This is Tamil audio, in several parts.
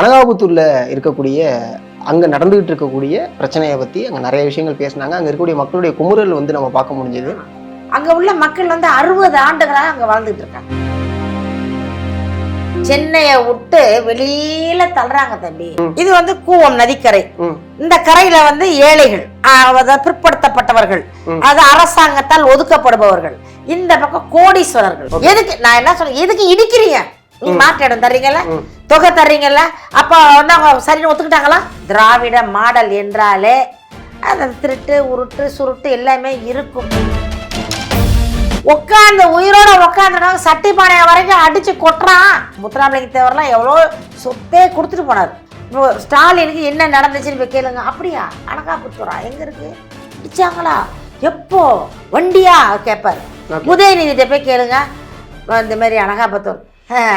அனகாபுத்தூர்ல இருக்கக்கூடிய அங்க நடந்துகிட்டு இருக்கக்கூடிய பிரச்சனையை பத்தி அங்க நிறைய விஷயங்கள் பேசினாங்க. அங்க இருக்கக்கூடிய மக்களுடைய குமுறல் வந்து நம்ம பார்க்க முடிஞ்சது. அங்க உள்ள மக்கள் வந்து 60 ஆண்டுகளாக அங்க வாழ்ந்துட்டு இருக்காங்க. சென்னையை விட்டு வெளியில தள்ளுறாங்க தம்பி. இது வந்து கூவம் நதிக்கரை. இந்த கரையில வந்து ஏழைகள், பிற்படுத்தப்பட்டவர்கள், அது அரசாங்கத்தால் ஒதுக்கப்படுபவர்கள், இந்த பக்கம் கோடீஸ்வரர்கள். எதுக்கு நான் என்ன சொல்றேன், எதுக்கு இடிக்கிறீங்க? நீ மாற்று இடம் தர்றீங்கல்ல, தொகை தர்றீங்கல்ல, அப்ப வந்து அவங்க சரின்னு ஒத்துக்கிட்டாங்களா? திராவிட மாடல் என்றாலே அந்த திருட்டு உருட்டு சுருட்டு எல்லாமே இருக்கும். உட்காந்து உயிரோட உட்காந்துருக்காங்க, சட்டி பானையை வரைக்கும் அடிச்சு கொட்டுறான். முத்துராமலிங்க தேவர்லாம் எவ்வளோ சொத்தே கொடுத்துட்டு போனார். இப்போ ஸ்டாலினுக்கு என்ன நடந்துச்சுன்னு போய் கேளுங்க. அப்படியா? அனகாபுத்தூரா எங்க இருக்கு? அடிச்சாங்களா? எப்போ? வண்டியா கேட்பாரு. உதயநிதிட்ட போய் கேளுங்க, இந்த மாதிரி அனகாபுத்தூர்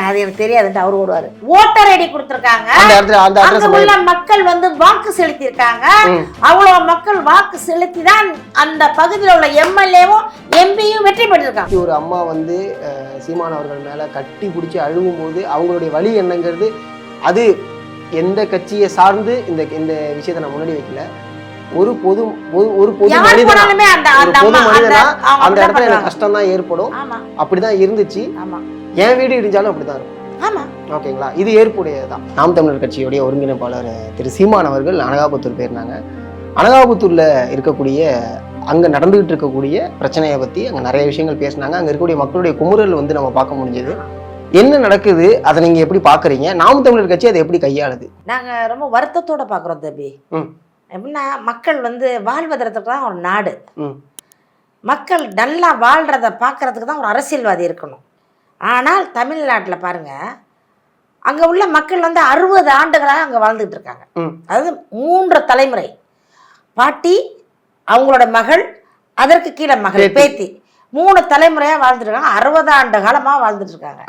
அது எனக்கு தெரியாதுன்ட்டு அவர் ஓடுவாரு. ஓட்டர் ஐடி கொடுத்துருக்காங்க. அங்க உள்ள மக்கள் வந்து வாக்கு செலுத்தி இருக்காங்க. அவ்வளவு மக்கள் வாக்கு செலுத்தி தான் அந்த பகுதியில் உள்ள எம்எல்ஏவும் எம்பியும் வெற்றி பெற்றிருக்காங்க. ஒரு அம்மா வந்து சீமான் அவர்கள் மேல கட்டி பிடிச்சி அழுவும் போது அவங்களுடைய வழி என்னங்கிறது, அது எந்த கட்சியை சார்ந்து இந்த இந்த விஷயத்தை நான் முன்னாடி வைக்கல. ஒரு பொது மனிதனா அந்த இடத்துல எனக்கு கஷ்டம் தான் ஏற்படும். அப்படிதான் இருந்துச்சு. என் வீடு இடிஞ்சாலும் அப்படிதான் இருக்கும். ஓகேங்களா? இது ஏற்புடையதுதான். நாம் தமிழர் கட்சியுடைய ஒருங்கிணைப்பாளர் திரு சீமான் அவர்கள் அனகாபுத்தூர் போயிருந்தாங்க. அனகாபுத்தூர்ல இருக்கக்கூடிய அங்க நடந்துகிட்டு இருக்கக்கூடிய பிரச்சனையை பத்தி அங்க நிறைய விஷயங்கள் பேசினாங்க. அங்க இருக்கக்கூடிய மக்களுடைய குமுறல் வந்து நம்ம பார்க்க முடிஞ்சது. என்ன நடக்குது, அதை நீங்க எப்படி பாக்குறீங்க? நாம் தமிழர் கட்சி அதை எப்படி கையாளுது? நாங்க ரொம்ப வருத்தத்தோட பாக்குறோம் தம்பி. எப்படின்னா, மக்கள் வந்து வாழ்வதற்கு தான் ஒரு நாடு, மக்கள் நல்லா வாழ்றத பாக்குறதுக்கு தான் ஒரு அரசியல்வாதி இருக்கணும். ஆனால் தமிழ்நாட்டில் பாருங்க, அங்க உள்ள மக்கள் வந்து 60 ஆண்டுகளாக அங்க வாழ்ந்துட்டு இருக்காங்க. அதாவது 3 தலைமுறை, பாட்டி, அவங்களோட மகள், அதற்கு கீழே மகள், பேத்தி, 3 தலைமுறையா வாழ்ந்துட்டு இருக்காங்க. 60 ஆண்டு காலமா வாழ்ந்துட்டு இருக்காங்க.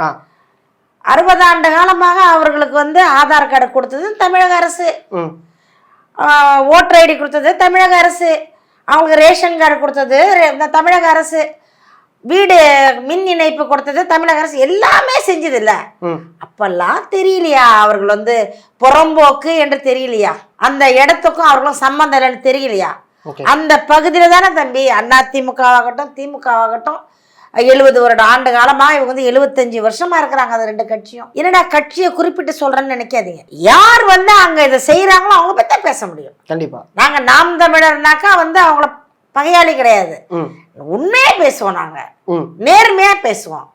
60 ஆண்டு காலமாக அவர்களுக்கு வந்து ஆதார் கார்டு கொடுத்தது தமிழக அரசு, ஓட்டர் ஐடி கொடுத்தது தமிழக அரசு, அவங்களுக்கு ரேஷன் கார்டு கொடுத்தது தமிழக அரசு, வீடு மின் இணைப்பு கொடுத்தது தமிழக அரசு, எல்லாமே செஞ்சது இல்ல. அப்பெல்லாம் தெரியலையா அவர்கள் வந்து புறம்போக்கு என்று தெரியலையா? அந்த இடத்துக்கும் அவர்களும் சம்பந்தம் இல்லைன்னு தெரியலையா? அந்த பகுதியில தானே தம்பி அதிமுகவாகட்டும் திமுகவாகட்டும் 70 வருட ஆண்டு காலமா இவங்க வந்து 75 வருஷமா இருக்கிறாங்க அந்த 2 கட்சியும். என்னடா கட்சியை குறிப்பிட்டு சொல்றேன்னு நினைக்காதீங்க. யார் வந்து அங்க இதை செய்யறாங்களோ அவங்க பத்தி பேச முடியும். கண்டிப்பா நாங்க நாம் தமிழர்னாக்கா வந்து அவங்கள பகையாளி கிடையாது, உண்மையா பேசுவோம், நாங்க நேர்மையா பேசுவோம்,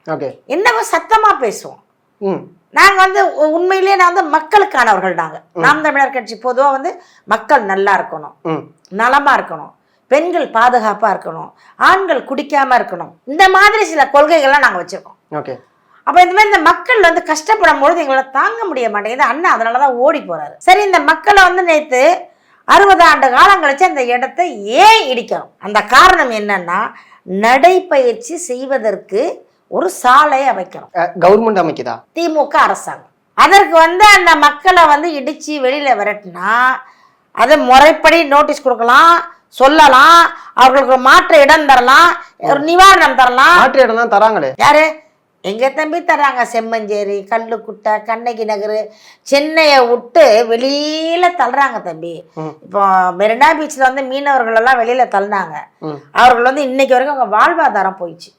இன்னும் சத்தமா பேசுவோம். நாங்க வந்து உண்மையிலேயே நான் வந்து மக்களுக்கானவர்கள். நாங்க நாம் தமிழர் கட்சி பொதுவா வந்து மக்கள் நல்லா இருக்கணும், நலமா இருக்கணும், பெண்கள் பாதுகாப்பா இருக்கணும், ஆண்கள் குடிக்காம இருக்கணும், இந்த மாதிரி சில கொள்கைகள்லாம் நாங்க வச்சிருக்கோம். அப்ப இந்த மாதிரி இந்த மக்கள் வந்து கஷ்டப்படும் பொழுது எங்களை தாங்க முடிய மாட்டேங்குது. அண்ணா அதனாலதான் ஓடி போறாரு. சரி, இந்த மக்களை வந்து நேத்து 60 ஆண்டு காலம் கழிச்சு அந்த இடத்தை ஏன் இடிக்கணும்? அந்த காரணம் என்னன்னா, நடைப்பயிற்சி செய்வதற்கு ஒரு சாலை அமைக்கணும். கவர்மெண்ட் அமைக்குதா? திமுக அரசாங்கம். அதற்கு வந்து அந்த மக்களை வந்து இடிச்சு வெளியில விரட்டினா அதை முறைப்படி நோட்டீஸ் கொடுக்கலாம், சொல்லலாம், அவர்களுக்கு மாற்று இடம் தரலாம், ஒரு நிவாரணம் தரலாம். மாற்று இடம் தான் தராங்களே. யாரு? எங்க தம்பி தர்றாங்க. செம்மஞ்சேரி, கல்லுக்குட்டை, கண்ணகி நகர், சென்னையை விட்டு வெளியில தள்ளுறாங்க தம்பி. இப்போ மெரினா பீச்ல வந்து மீனவர்கள் எல்லாம் வெளியில தள்ளினாங்க. அவர்கள் வந்து இன்னைக்கு வரைக்கும் அவங்க வாழ்வாதாரம் போயிடுச்சு.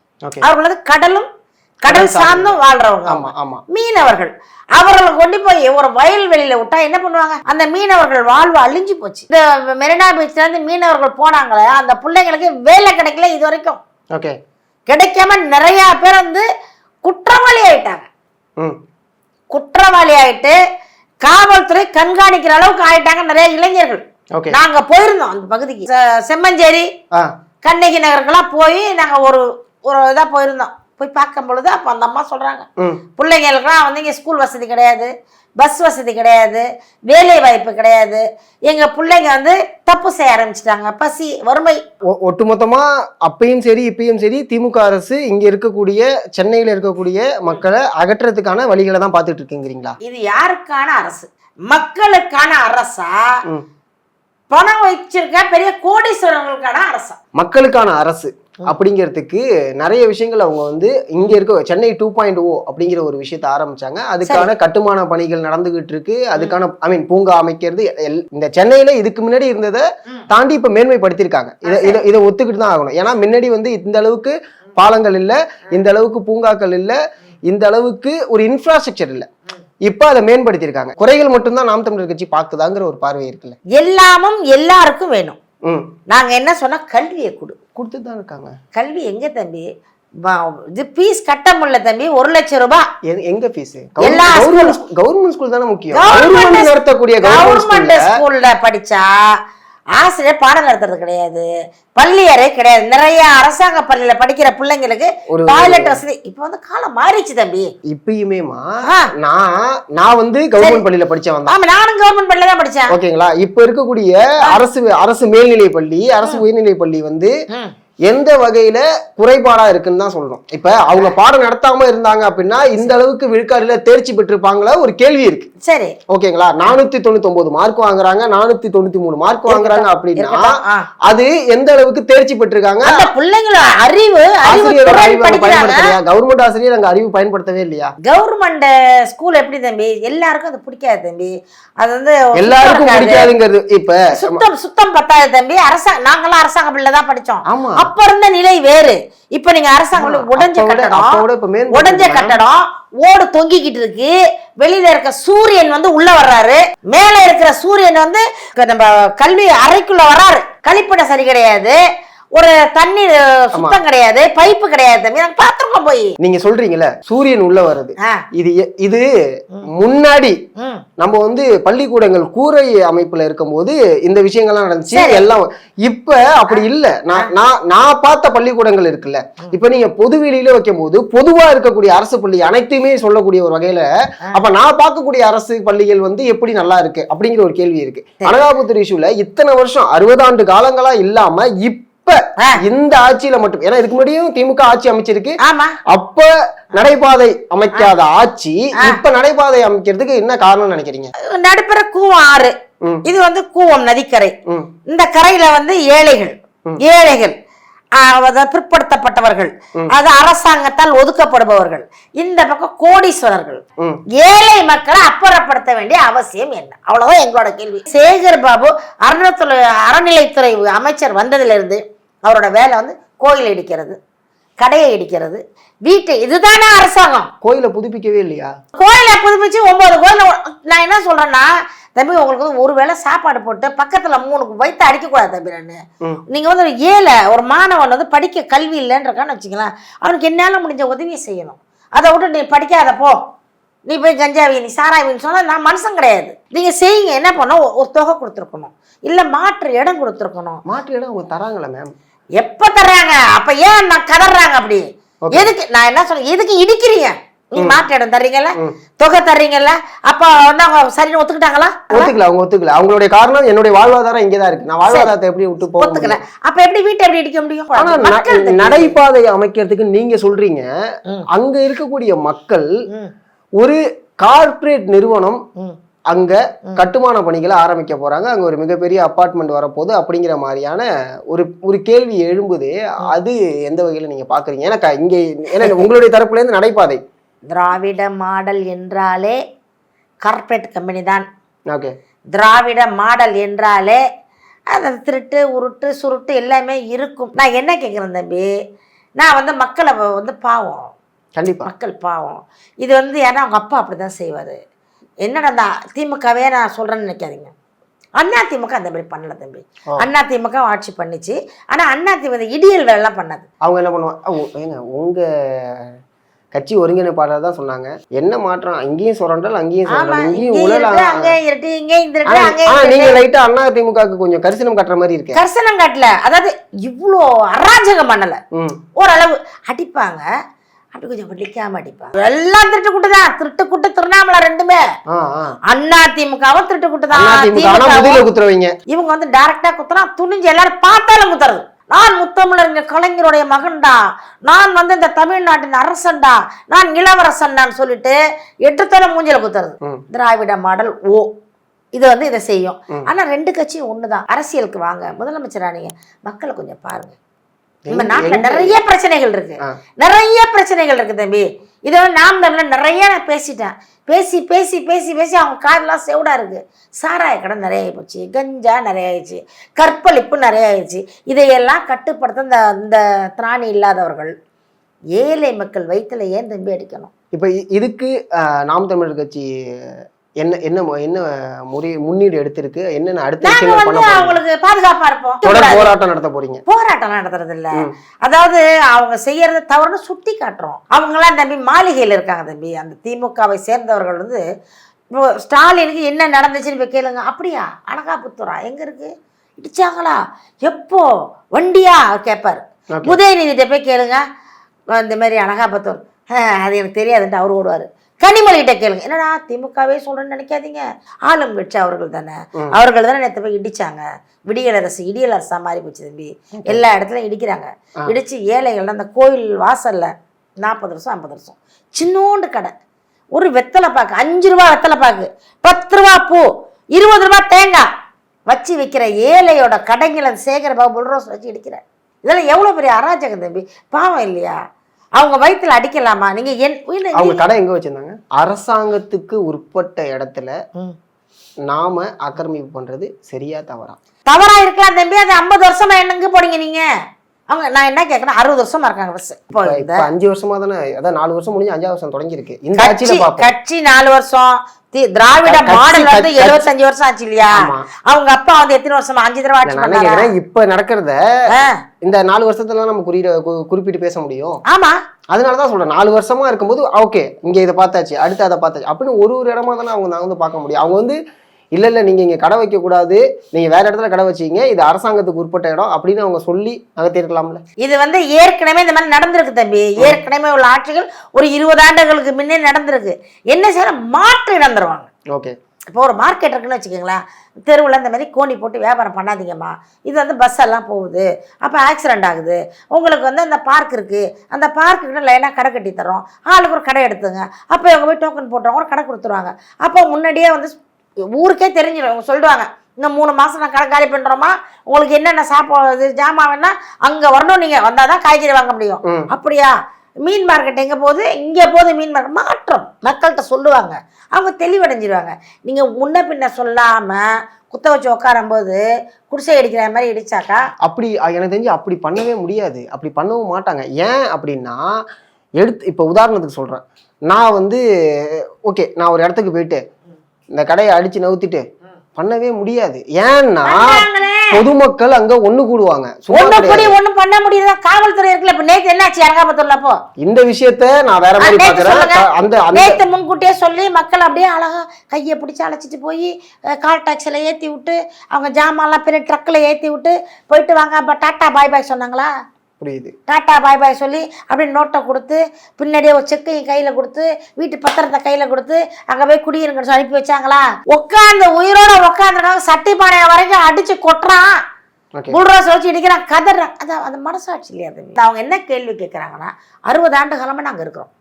அவர்கள் வந்து கடல் சார்ந்தும் வாழ்றவங்க மீனவர்கள். அவர்கள் கொண்டு போய் ஒரு வயல்வெளியில விட்டா என்ன பண்ணுவாங்க? அந்த மீனவர்கள் வாழ்வு அழிஞ்சு போச்சு. இந்த மெரினா பீச்ல இருந்து மீனவர்கள் போனாங்களே, அந்த பிள்ளைங்களுக்கு வேலை கிடைக்கல இது வரைக்கும். கிடைக்காம நிறைய பேர் வந்து குற்றவாளி ஆயிட்டாங்க. குற்றவாளி ஆயிட்டு காவல்துறை கண்காணிக்கிற அளவுக்கு ஆயிட்டாங்க நிறைய இளைஞர்கள். நாங்க போயிருந்தோம் அந்த பகுதிக்கு, செம்மஞ்சேரி, கண்ணகி நகருக்கெல்லாம் போய் நாங்க ஒரு இதா போயிருந்தோம். போய் பார்க்கும் பொழுது அப்ப அந்த அம்மா சொல்றாங்க, பிள்ளைங்களுக்குலாம் வந்து இங்க ஸ்கூல் வசதி கிடையாது, பஸ் வசதி கிடையாது, வேலை வாய்ப்பு கிடையாது, எங்க பிள்ளைங்க வந்து தப்பு செய்ய ஆரம்பிச்சிட்டாங்க, பசி, வறுமை. ஒட்டுமொத்தமா அப்பயும் சரி இப்பயும் சரி திமுக அரசு இங்க இருக்கக்கூடிய சென்னையில இருக்கக்கூடிய மக்களை அகற்றதுக்கான வழிகளை தான் பார்த்துட்டு இருக்குங்கிறீங்களா? இது யாருக்கான அரசு? மக்களுக்கான அரசா? பணம் வச்சிருக்க பெரிய கோடீஸ்வரர்களுக்கான அரசா? மக்களுக்கான அரசு. அப்படிங்கிறதுக்கு நிறைய விஷயங்கள் அவங்க வந்து இங்க இருக்க சென்னை 2.0 அப்படிங்கிற ஒரு விஷயத்த ஆரம்பிச்சாங்க. அதுக்கான கட்டுமான பணிகள் நடந்துகிட்டு இருக்கு. அதுக்கான பூங்கா அமைக்கிறது இந்த சென்னையில இதுக்கு முன்னாடி இருந்ததை தாண்டி இப்ப மேன்மைப்படுத்திருக்காங்க. இதை ஒத்துக்கிட்டு தான் ஆகணும். ஏன்னா முன்னாடி வந்து இந்த அளவுக்கு பாலங்கள் இல்ல, இந்த அளவுக்கு பூங்காக்கள் இல்ல, இந்த அளவுக்கு ஒரு இன்ஃப்ராஸ்ட்ரக்சர் இல்ல. இப்ப அதை மேம்படுத்திருக்காங்க. குறைகள் மட்டும்தான் நாம் தமிழர் கட்சி பாக்குதாங்கிற ஒரு பார்வை இருக்குல்ல. எல்லாமும் எல்லாருக்கும் வேணும். நாங்க என்ன சொன்னா கல்வியை கொடுத்துதான் இருக்காங்க. கல்வி எங்க தம்பி இது ஃபீஸ் கட்ட முடியல தம்பி. 1 லட்சம் ரூபாய் எங்க ஃபீஸ்? கவர்மெண்ட் ஸ்கூல் தானே முக்கியம். கவர்மெண்ட் நடத்தக்கூடிய கவர்மெண்ட் ஸ்கூல்ல படிச்சா ஆசிரியர் பாடம் நடத்துறது கிடையாது, பள்ளி அறை கிடையாது. நிறைய அரசாங்க பள்ளியில படிக்கிற பிள்ளைங்களுக்கு டாய்லெட் வசதி. இப்ப வந்து காலம் மாறிச்சு தம்பி. இப்பயுமேமா நான் வந்து கவர்மெண்ட் பள்ளியில படிச்சேன். நானும் கவர்மெண்ட் பள்ளியில தான் படிச்சேன். ஓகேங்களா? இப்ப இருக்கக்கூடிய அரசு மேல்நிலை பள்ளி, அரசு உயர்நிலை பள்ளி வந்து எந்த வகையில குறைபாடா இருக்குன்னு தான் சொல்லணும். இப்ப அவங்க பாடம் நடத்தாம இருந்தாங்க அப்படின்னா இந்த அளவுக்கு விழுக்காடுல தேர்ச்சி பெற்றிருப்பாங்களா ஒரு கேள்வி இருக்கு. சரி, ஓகேங்களா? 499 மார்க் வாங்குறாங்க, 493 மார்க் வாங்குறாங்க அப்படின்னா அது எந்த அளவுக்கு தேர்ச்சி பெற்றிருக்காங்க? கவர்மெண்ட் ஆசிரியர் அங்க அறிவு பயன்படுத்தவே இல்லையா? கவர்மெண்ட் ஸ்கூல் எப்படி தம்பி? எல்லாருக்கும் அது பிடிக்காது தம்பி. அது வந்து எல்லாருக்கும் பிடிக்காதுங்கிறது. இப்ப சுத்தம் பத்தாது தம்பி. நாங்கெல்லாம் அரசாங்க பள்ளியில தான் படிச்சோம். அப்ப இருந்த நிலை வேறு. இப்ப நீங்க அரசாங்கம் உடைஞ்ச கட்டடம் ஓடு தொங்கிக்கிட்டு இருக்கு. வெளியில இருக்க சூரியன் வந்து உள்ள வர்றாரு, மேல இருக்கிற சூரியன் வந்து நம்ம கல்வி அறைக்குள்ள வர்றாரு. கழிப்பிடம் சரி கிடையாது, ஒரு தண்ணீர் சுத்தம் கிடையாது, பைப்பு கிடையாது. பாத்திரம் போய் நீங்க சொல்றீங்கல்ல சூரியன் உள்ள வருது. இது முன்னாடி நம்ம வந்து பள்ளிக்கூடங்கள் கூரை அமைப்புல இருக்கும் போது இந்த விஷயங்கள்லாம் நடந்துச்சு எல்லாம். இப்ப அப்படி இல்ல. நான் பார்த்த பள்ளிக்கூடங்கள் இருக்குல்ல, இப்ப நீங்க பொதுவெளியில வைக்கும் போது பொதுவா இருக்கக்கூடிய அரசு பள்ளி அனைத்துமே சொல்லக்கூடிய ஒரு வகையில அப்ப நான் பார்க்கக்கூடிய அரசு பள்ளிகள் வந்து எப்படி நல்லா இருக்கு அப்படிங்கிற ஒரு கேள்வி இருக்கு. அனகாபுத்தூர் இஷ்யூல இத்தனை வருஷம் 60 ஆண்டு காலங்களா இல்லாம இப்ப இந்த ஆட்சியில மட்டும், ஏன்னா இதுக்கு முன்னாடியும் திமுக ஆட்சி அமைச்சிருக்கு. அப்ப நடைபாதை அமைக்காத ஆட்சி இப்ப நடைபாதை அமைக்கிறதுக்கு என்ன காரணம் நினைக்கிறீங்க? நடுப்புற கூவம் ஆறு, இது வந்து கூவம் நதிக்கரை. இந்த கரையில வந்து ஏழைகள் பிற்படுத்தப்பட்டவர்கள், அது அரசாங்கத்தால் ஒதுக்கப்படுபவர்கள். இந்த பக்கம் கோடீஸ்வரர்கள். ஏழை மக்களை அப்புறப்படுத்த வேண்டிய அவசியம் என்ன? அவ்வளவுதான் எங்களோட கேள்வி. சேகர் பாபு அறநிலைத்துறை அமைச்சர் வந்ததுல இருந்து அவரோட வேலை வந்து கோயில் இடிக்கிறது, கடையை இடிக்கிறது, வீட்டு. இதுதானே அரசாங்கம். கோயிலை புதுப்பிக்கவே இல்லையா? கோயிலை புதுப்பிச்சு 9 கோயில். நான் என்ன சொல்றேன்னா தம்பி, உங்களுக்கு வந்து ஒரு வேளை சாப்பாடு போட்டு பக்கத்துல 3 வயிற்று அடிக்கக்கூடாது தம்பி. நீங்க வந்து ஒரு மாணவன் வந்து படிக்க கல்வி இல்லைன்றக்கான்னு வச்சுக்கலாம், அவனுக்கு என்னால முடிஞ்ச உதவியை செய்யணும். அதை விட்டு நீ படிக்காத போ, நீ போய் கஞ்சாவி, நீ சாராவின்னு சொன்னா நான் மனுஷன் கிடையாது. நீங்க செய்யுங்க. என்ன பண்ணோம்? ஒரு தொகை கொடுத்துருக்கணும், இல்ல மாற்று இடம் கொடுத்துருக்கணும். மாற்று இடம் அவங்க தராங்களா மேம்? எப்ப தர்றாங்க? அப்ப ஏன் நான் கதறாங்க அப்படி? எதுக்கு? நான் என்ன சொல்றேன், எதுக்கு இடிக்கிறீங்க? நீங்க மாற்று இடம் தர்றீங்கல்ல, தொகை தர்றீங்கல்ல, அப்ப வந்து அவங்க சரின்னு ஒத்துக்கிட்டாங்களா? ஒத்துக்கல. அவங்க ஒத்துக்கல. அவங்களுடைய காரணம் என்னுடைய வாழ்வாதாரம் இங்கதான் இருக்கு, நான் வாழ்வாதாரத்தை எப்படி விட்டு போக ஒத்துக்கல. அப்ப எப்படி வீட்டை எப்படி இடிக்க முடியும்? நடைபாதை அமைக்கிறதுக்கு நீங்க சொல்றீங்க, அங்க இருக்கக்கூடிய மக்கள் ஒரு கார்ப்பரேட் நிறுவனம் அங்க கட்டுமான பணிகளை ஆரம்பிக்க போறாங்க, அங்க ஒரு மிகப்பெரிய அபார்ட்மெண்ட் வரப்போகுது அப்படிங்கிற மாதிரியான ஒரு கேள்வி எழும்புது. அது எந்த வகையில நீங்க பாக்குறீங்க? எனக்கு இங்க உங்களுடைய தரப்புல இருந்து நடைபாதை திராவிட மாடல் என்றாலே கார்ப்பரேட் கம்பெனி தான். ஓகே, திராவிட மாடல் என்றாலே அது திருட்டு உருட்டு சுருட்டு எல்லாமே இருக்கும். நான் என்ன கேட்குறேன் தம்பி, நான் வந்து மக்களை வந்து பாவம், கண்டிப்பா மக்கள் பாவம். இது வந்து ஏன்னா அவங்க அப்பா அப்படிதான் செய்வாரு. என்னடா அந்த திமுகவே நான் சொல்றேன்னு நினைக்காதீங்க. அண்ணா திமுக அந்த மாதிரி பண்ணல தம்பி. அண்ணா திமுக ஆட்சி பண்ணிச்சு, ஆனா அண்ணா திமுக இடியல் வேலை எல்லாம் பண்ணாது. அவங்க என்ன பண்ணுவாங்க? உங்க கட்சி ஒருங்கிணைப்பாளர் தான் சொன்னாங்க, என்ன மாற்றம் அங்கேயும் சுரண்டல் அங்கேயும் சுரண்டல், இங்கேயும் நீங்க லைட்டா அண்ணா திமுகவுக்கு கொஞ்சம் கரிசனம் கட்டுற மாதிரி இருக்கு. கரிசனம் கட்டல, அதாவது இவ்வளோ அராஜகம் பண்ணல. ஓரளவு அடிப்பாங்க, அப்படி கொஞ்சம் வலிக்காம அடிப்பாங்க. எல்லாம் திருட்டு கூட்டுதான், திருட்டு கூட்டு திருவண்ணாமலை ரெண்டுமே. அண்ணா திமுகவும் திருட்டு கூட்டுதான். இவங்க வந்து டைரக்டா குத்துறா, துணிஞ்சு எல்லாரும் பார்த்தாலும் குத்துறது. நான் முத்தமிழர் கலைஞருடைய மகன்டா, நான் வந்து இந்த தமிழ்நாட்டின் அரசன்டா, நான் இளவரசன்டான்னு சொல்லிட்டு 8 தலை மூஞ்சில குத்துறது. திராவிட மாடல் இது வந்து இதை செய்யும். ஆனா 2 கட்சியும் ஒண்ணுதான். அரசியலுக்கு வாங்க, முதலமைச்சரா நீங்க மக்களை கொஞ்சம் பாருங்க. நம்ம நாட்டுல நிறைய பிரச்சனைகள் இருக்கு, நிறைய பிரச்சனைகள் இருக்கு தம்பி. இதை நாம் தமிழ் நிறைய நான் பேசிட்டேன். பேசி பேசி பேசி பேசி அவங்க காதெல்லாம் செவிடா இருக்கு. சாராய கடை நிறைய ஆயிடுச்சு, கஞ்சா நிறைய ஆயிடுச்சு, கற்பழிப்பு நிறைய ஆயிடுச்சு. இதையெல்லாம் கட்டுப்படுத்த இந்த திராணி இல்லாதவர்கள் ஏழை மக்கள் வயிற்றுல ஏன் தம்பி அடிக்கணும்? இப்போ இதுக்கு நாம் தமிழர் கட்சி என்ன என்ன என்ன முன்னீடு எடுத்திருக்கு, என்னென்ன அடுத்த அவங்களுக்கு பாதுகாப்பா இருப்போம். போராட்டம் நடத்த போறீங்க? போராட்டம் நடத்துறது இல்ல, அதாவது அவங்க செய்யறது தவறுன்னு சுட்டி காட்டுறோம். அவங்க எல்லாம் தம்பி மாளிகையில் இருக்காங்க தம்பி. அந்த திமுகவை சேர்ந்தவர்கள் வந்து இப்போ ஸ்டாலினுக்கு என்ன நடந்துச்சுன்னு போய் கேளுங்க. அப்படியா? அனகாபுத்தூரா எங்க இருக்கு, இடிச்சாங்களா, எப்போ, வண்டியா கேட்பாரு. உதயநிதிட்ட போய் கேளுங்க, இந்த மாதிரி அனகாபுத்தூர் அது எனக்கு தெரியாதுன்ட்டு அவர் ஓடுவாரு. கனிமொழிகிட்ட கேளுங்க, என்னடா திமுகவே சொல்றேன்னு நினைக்காதீங்க, ஆளும் கட்சி அவர்கள் தானே நேற்று போய் இடிச்சாங்க. இடியலரசா மாறி போச்சு தம்பி. எல்லா இடத்துலையும் இடிக்கிறாங்க. இடிச்சு ஏழைகள் அந்த கோயில் வாசல்ல 40 வருஷம் 50 வருஷம் சின்னோண்டு கடை, ஒரு வெத்தலை பாக்கு 5 ரூபா வெத்தலை பாக்கு, 10 ரூபா பூ, 20 ரூபா தேங்காய் வச்சு விற்கிற ஏழையோட கடைங்களை சேகரபாபு புல்ரோஸ் வச்சு இடிக்கிறார். இதெல்லாம் எவ்வளவு பெரிய அராஜகம் தம்பி, பாவம் இல்லையா? அவங்க வயிற்றுல அடிக்கலாமா? நீங்க அவங்க கடை எங்க வச்சிருந்தாங்க? அரசாங்கத்துக்கு உட்பட்ட இடத்துல நாம ஆக்கிரமிப்பு பண்றது சரியா தவறா? தவறா இருக்கலாம் தம்பி. அது 50 வருஷமா என்னங்க போறீங்க நீங்க? அவங்க நான் என்ன கேட்கறேன், 60 வருஷமா இருக்காங்க பஸ். இப்போ 5 வருஷமா தானே, அதான் 4 வருஷம் முடிஞ்சு 5ஆவது வருஷம் தொடங்கி இருக்கு இந்த ஆட்சியில. கட்சி 4 வருஷம், திராவிட மாடல் வந்து 75 வருஷம் ஆச்சு இல்லையா? அவங்க அப்பா வந்து எத்தனை வருஷமா 5 தடவை ஆட்சி பண்ணாங்க. இப்ப நடக்கிறத இந்த 4 வருஷத்துல நம்ம குறிப்பிட்டு பேச முடியும். ஆமா, அதனாலதான் சொல்றேன், 4 வருஷமா இருக்கும்போது ஓகே இங்க இதை பார்த்தாச்சு, அடுத்து அதை பார்த்தாச்சு அப்படின்னு ஒரு இடமா தானே அவங்க நான் வந்து பார்க்க முடியும். அவங்க வந்து இல்ல நீங்க இங்க கடை வைக்க கூடாது, நீங்க வேற இடத்துல கடை வச்சீங்க, இது அரசாங்கத்துக்கு உட்பட்ட இடம் அப்படின்னு அவங்க சொல்லி நகர்த்திருக்கலாம்ல. இது வந்து ஏற்கனவே இந்த மாதிரி நடந்திருக்கு தம்பி. ஏற்கனவே உள்ள ஆட்சிகள் ஒரு 20 ஆண்டுகளுக்கு முன்னே நடந்திருக்கு. என்ன செய்ய மாற்று நடந்துருவாங்க. ஓகே, இப்போ ஒரு மார்க்கெட் இருக்குன்னு வச்சுக்கோங்களேன், தெருவில் இந்த மாதிரி கோணி போட்டு வியாபாரம் பண்ணாதீங்கம்மா, இது வந்து பஸ் எல்லாம் போகுது, அப்போ ஆக்சிடென்ட் ஆகுது, உங்களுக்கு வந்து அந்த பார்க் இருக்குது, அந்த பார்க்குக்கிட்ட லைனாக கடை கட்டி தரோம், ஆளுக்கு ஒரு கடை எடுத்துங்க, அப்போ இவங்க போய் டோக்கன் போட்டுருவாங்க, ஒரு கடை கொடுத்துருவாங்க. அப்போ முன்னாடியே வந்து ஊருக்கே தெரிஞ்சிடும். அவங்க சொல்லுவாங்க, இன்னும் 3 மாதம் நான் கடை காலி பண்ணுறோமா, உங்களுக்கு என்னென்ன சாப்பாடு ஜாமான் வேணா அங்கே வரணும், நீங்கள் வந்தால் தான் காய்கறி வாங்க முடியும். அப்படியா? மீன் மார்க்கெட் எங்கே போகுது, இங்கே போகுது மீன் மார்க்கெட். மாற்றம் மக்கள்கிட்ட சொல்லுவாங்க, அவங்க தெளிவடைஞ்சிருவாங்க. நீங்கள் முன்ன பின்ன சொல்லாமல் குத்த வச்சு உட்காரும்போது குடிசை அடிக்கிற மாதிரி இடிச்சாக்கா அப்படி எனக்கு தெரிஞ்சு அப்படி பண்ணவே முடியாது, அப்படி பண்ணவும் மாட்டாங்க. ஏன் அப்படின்னா இப்போ உதாரணத்துக்கு சொல்கிறேன், நான் வந்து ஓகே நான் ஒரு இடத்துக்கு போயிட்டு இந்த கடையை அடிச்சு நவுத்திட்டு பண்ணவே முடியாது. ஏன்னா பொதுமக்கள் அங்க ஒண்ணு கூடுவாங்க. ஒண்ணும் பண்ண முடியாது, காவல்துறை இருக்குல்ல. இப்ப நேத்து என்னாச்சு அனகாபுத்தூர்ல? அப்போ இந்த விஷயத்த நான் வேற மாதிரி பாக்குறேன். நேத்து முன்கூட்டியே சொல்லி மக்கள் அப்படியே அழகா கையை பிடிச்சி அழைச்சிட்டு போய் கால் டாக்ஸில ஏத்தி விட்டு, அவங்க ஜாமான்லாம் பெரிய ட்ரக்ல ஏத்தி விட்டு போயிட்டு வாங்க டாட்டா பாய் பாய் சொன்னாங்களா? புரியுது. டாட்டா பாய் பாய் சொல்லி அப்படியே நோட்டை கொடுத்து, பின்னாடியே ஒரு செக்கையும் கையில் கொடுத்து, வீட்டு பத்திரத்தை கையில் கொடுத்து, அங்கே போய் குடியிருங்கன்னு சொல்லி அனுப்பி வச்சாங்களா? உட்காந்து உயிரோட உட்காந்துருக்காங்க, சட்டி பானையை வரைக்கும் அடிச்சு கொட்டுறான், புல்ரோஸ் வச்சு இடிக்கிறான், கதறான். அதான் அந்த மனசாட்சி இல்லையா? அவங்க என்ன கேள்வி கேட்குறாங்கன்னா, 60 ஆண்டு காலமாக நாங்கள் இருக்கிறோம்,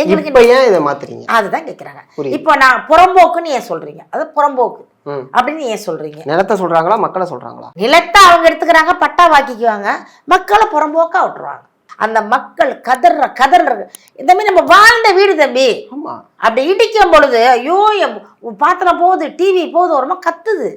எங்களுக்கு ஏன் இதை மாத்துறீங்க? அதுதான் கேட்குறாங்க. இப்போ நான் புறம்போக்குன்னு ஏன் சொல்றீங்க? அது புறம்போக்கு அப்படின்னு ஏன் சொல்றீங்க? நிலத்தை சொல்றாங்களா, மக்களை சொல்றாங்களா? நிலத்தை அவங்க எடுத்துக்கிறாங்க, பட்டா வாக்கிக்குவாங்க, மக்களை புறம்போக்கா விட்டுருவாங்க. அந்த மக்கள் கதற இந்த மாதிரி நம்ம வாழ்ந்த வீடு தம்பி. ஆமா, அப்படி இடிக்கும் பொழுது ஐயோ பாத்திரம் போகுது, டிவி போகுது, ஒரு கத்துது.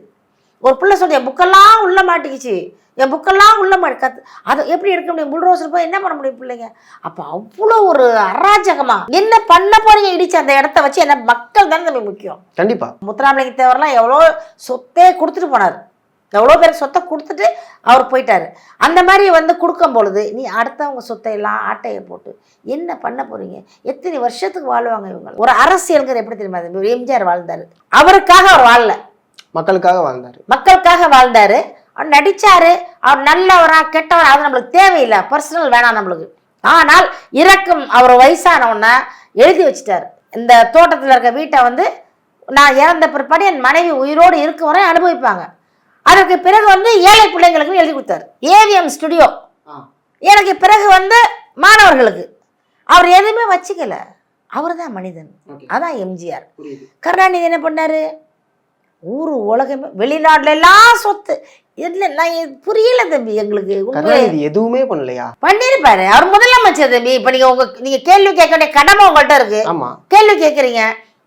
ஒரு பிள்ளை சொல்லி என் புக்கெல்லாம் உள்ள மாட்டிக்கிச்சு, என் புக்கெல்லாம் உள்ள கத்து. அதை எப்படி எடுக்க முடியும்? புல்ரோஸ் போய் என்ன பண்ண முடியும் பிள்ளைங்க? அப்போ அவ்வளோ ஒரு அராஜகமா என்ன பண்ண போறீங்க? இடிச்சு அந்த இடத்த வச்சு என்ன? மக்கள் தானே நம்ம முக்கியம். கண்டிப்பா. முத்துராமலிங்க தேவர்லாம் எவ்வளோ சொத்தே கொடுத்துட்டு போனார், எவ்வளோ பேருக்கு சொத்தை கொடுத்துட்டு அவர் போயிட்டாரு. அந்த மாதிரி வந்து கொடுக்கும் பொழுது நீ அடுத்தவங்க சொத்தையெல்லாம் ஆட்டையை போட்டு என்ன பண்ண போறீங்க? எத்தனை வருஷத்துக்கு வாழ்வாங்க இவங்க? ஒரு அரசியல்கிற எப்படி தெரியுமா? எம்ஜிஆர் வாழ்ந்தாரு, அவருக்காக அவர் வாழல, மக்களுக்காக வாழ்ந்தாரு. மக்களுக்காக வாழ்ந்தாரு, அவர் நடிச்சாரு, அவர் நல்லவரா கெட்டவரா அது நம்மளுக்கு தேவையில்லை, பர்சனல் வேணாம் நம்மளுக்கு. ஆனால் இறக்கும் அவர் வயசானவன எழுதி வச்சுட்டாரு, இந்த தோட்டத்தில் இருக்க வீட்டை வந்து நான் இறந்த பிற்பாடு என் மனைவி உயிரோடு இருக்கும் வரை அனுபவிப்பாங்க. அதற்கு பிறகு வந்து ஏழை பிள்ளைங்களுக்கு எழுதி கொடுத்தாரு. ஏவிஎம் ஸ்டுடியோ எனக்கு பிறகு வந்து மாணவர்களுக்கு. அவர் எதுவுமே வச்சுக்கல, அவர் தான் மனிதன். அதான் எம்ஜிஆர். கருணாநிதி என்ன பண்ணாரு? ஊர் உலகமே வெளிநாட்டுல எல்லாம் சொத்து இல்லை. நான் புரியல தம்பி எங்களுக்கு. கருணாநிதி எதுவுமே பண்ணலையா? பண்ணிருப்பாரு, அவர் முதலமைச்சர் தம்பி. இப்ப நீங்க கேள்வி கேட்க வேண்டிய கடமை உங்கள்கிட்ட இருக்கு. ஆமா, கேள்வி கேட்குறீங்க.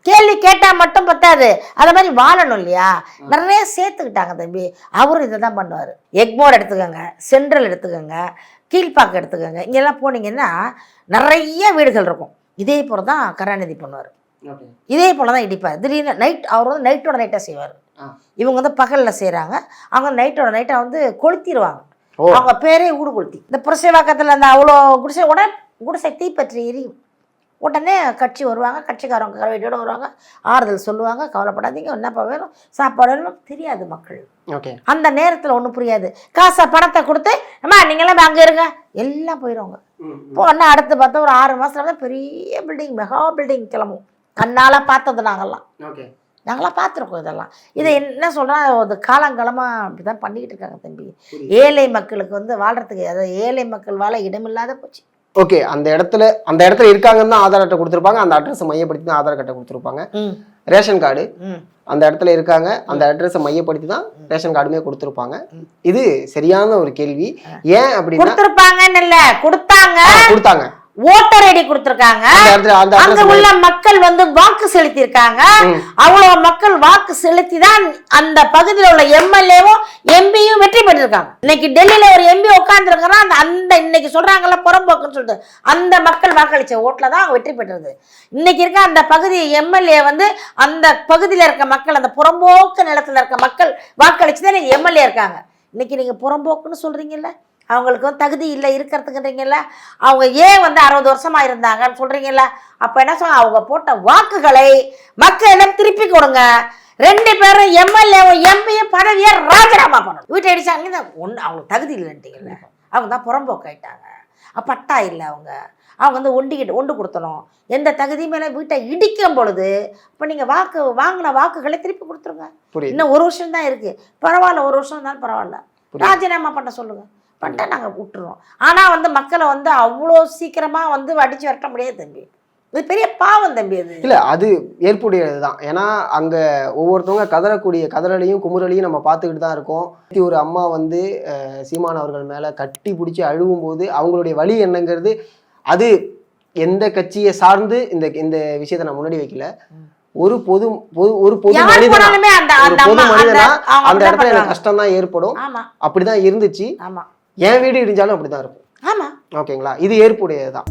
கேள்வி கேட்டா மட்டும் பத்தாது, அதை மாதிரி வாழணும் இல்லையா? நிறைய சேர்த்துக்கிட்டாங்க தம்பி. அவரும் இதை தான் பண்ணுவார். எக்மோர் எடுத்துக்கோங்க, சென்ட்ரல் எடுத்துக்கோங்க, கீழ்பாக்கம் எடுத்துக்கோங்க. இங்கெல்லாம் போனீங்கன்னா நிறைய வீடுகள் இருக்கும். இதே போல தான் கருணாநிதி பண்ணுவார். இதே போல தான் இடிப்பார். திடீர்னு நைட் அவர் வந்து நைட்டோட நைட்டாக செய்வார். இவங்க வந்து பகலில் செய்கிறாங்க, அவங்க நைட்டோட நைட்டாக வந்து கொளுத்திடுவாங்க. அவங்க பேரே ஊடு கொளுத்தி. இந்த புரசைவாக்கத்தில் அந்த அவ்வளோ குடிசை உடனே குடிசை தீப்பற்றி எரியும். உடனே கட்சி வருவாங்க, கட்சிக்காரவங்க கரவேட்டியோடு வருவாங்க, ஆறுதல் சொல்லுவாங்க, கவலைப்படாதீங்க, என்னப்பா வேணும், சாப்பாடு வேணும். தெரியாது மக்கள். அந்த நேரத்தில் ஒன்றும் புரியாது. காசை பணத்தை கொடுத்து அம்மா நீங்களாம் அங்கே இருங்க, எல்லாம் போயிடுவாங்க. போனால் அடுத்து பார்த்தா ஒரு 6 மாதத்துல தான் பெரிய பில்டிங், மெகா பில்டிங் கிளம்பும். கண்ணால் பார்த்தது நாங்களாம் பார்த்துருக்கோம் இதெல்லாம். இதை என்ன சொல்கிறேன், அது காலங்காலமாக அப்படி தான் பண்ணிக்கிட்டு இருக்காங்க தம்பி. ஏழை மக்களுக்கு வந்து வாழ்கிறதுக்கு, அதாவது ஏழை மக்கள் வாழ இடமில்லாத போச்சு. ஓகே, அந்த இடத்துல இருக்காங்கன்னு தான் ஆதார் அட்டை கொடுத்துருப்பாங்க, அந்த அட்ரஸை மையப்படுத்தி தான் ஆதார் அட்டை கொடுத்துருப்பாங்க. ரேஷன் கார்டு அந்த இடத்துல இருக்காங்க, அந்த அட்ரஸை மையப்படுத்தி தான் ரேஷன் கார்டுமே கொடுத்துருப்பாங்க. இது சரியான ஒரு கேள்வி. ஏன் அப்படி கொடுத்துருப்பாங்கன்னு இல்லை, கொடுத்தாங்க. ஓட்டர் ஐடி கொடுத்திருக்காங்க. அங்க உள்ள மக்கள் வந்து வாக்கு செலுத்தி இருக்காங்க. அவ்வளவு மக்கள் வாக்கு செலுத்தி தான் அந்த பகுதியில் உள்ள எம்எல்ஏவும் எம்பியும் வெற்றி பெற்றிருக்காங்க. இன்னைக்கு டெல்லியில ஒரு எம்பி உட்கார்ந்து இருக்கிறான், அந்த இன்னைக்கு சொல்றாங்கல்ல புறம்போக்குன்னு சொல்லிட்டு, அந்த மக்கள் வாக்களிச்ச ஓட்டுல தான் அவங்க வெற்றி பெற்றது. இன்னைக்கு இருக்க அந்த பகுதி எம்எல்ஏ வந்து அந்த பகுதியில் இருக்க மக்கள், அந்த புறம்போக்கு நிலத்துல இருக்க மக்கள் வாக்களிச்சு தான் எம்எல்ஏ இருக்காங்க. இன்னைக்கு நீங்க புறம்போக்குன்னு சொல்றீங்கல்ல, அவங்களுக்கு வந்து தகுதி இல்லை இருக்கிறதுக்குன்றீங்கல்ல, அவங்க ஏன் வந்து 60 வருஷமா இருந்தாங்கன்னு சொல்றீங்கல்ல, அப்ப என்ன சொல்ல, அவங்க போட்ட வாக்குகளை மக்களிடம் திருப்பி கொடுங்க. 2 பேரும் எம்எல்ஏவும் எம்பியும் பதவியை ராஜினாமா பண்ணணும். வீட்டை அடிச்சாங்க, ஒன்று அவங்களுக்கு தகுதி இல்லைன்ட்டீங்கல்ல, அவங்க தான் புறம்போக்காயிட்டாங்க. பட்டா இல்லை, அவங்க வந்து ஒண்டு கொடுத்தணும். எந்த தகுதி மேலே வீட்டை இடிக்கும் பொழுது இப்போ நீங்கள் வாங்கின வாக்குகளை திருப்பி கொடுத்துருங்க. இன்னும் 1 வருஷம் தான் இருக்குது, பரவாயில்ல, 1 வருஷம் இருந்தாலும் பரவாயில்ல, ராஜினாமா பண்ண சொல்லுங்கள். பண்ணிட்டா நாங்கள் விட்டுருவோம். ஆனால் வந்து மக்களை வந்து அவ்வளோ சீக்கிரமாக வந்து அடித்து வரட்ட முடியாது தம்பி. இது பெரிய பாவம் தம்பி. அது இல்லை, அது ஏற்புடையது தான். ஏன்னா அங்கே ஒவ்வொருத்தவங்க கதறக்கூடிய கதறலையும் குமுறலையும் நம்ம பார்த்துக்கிட்டு தான் இருக்கோம். ஒரு அம்மா வந்து சீமான் அவர்கள் மேலே கட்டி பிடிச்சி அழுவும் போது அவங்களுடைய வலி என்னங்கிறது, அது எந்த கட்சியை சார்ந்து இந்த விஷயத்தை நான் முன்னாடி வைக்கல. ஒரு பொது மனிதனா அந்த இடத்துல எனக்கு கஷ்டம் தான் ஏற்படும். அப்படிதான் இருந்துச்சு. என் வீடு இடிஞ்சாலும் அப்படிதான் இருக்கும். ஓகேங்களா? இது ஏற்புடையதுதான்.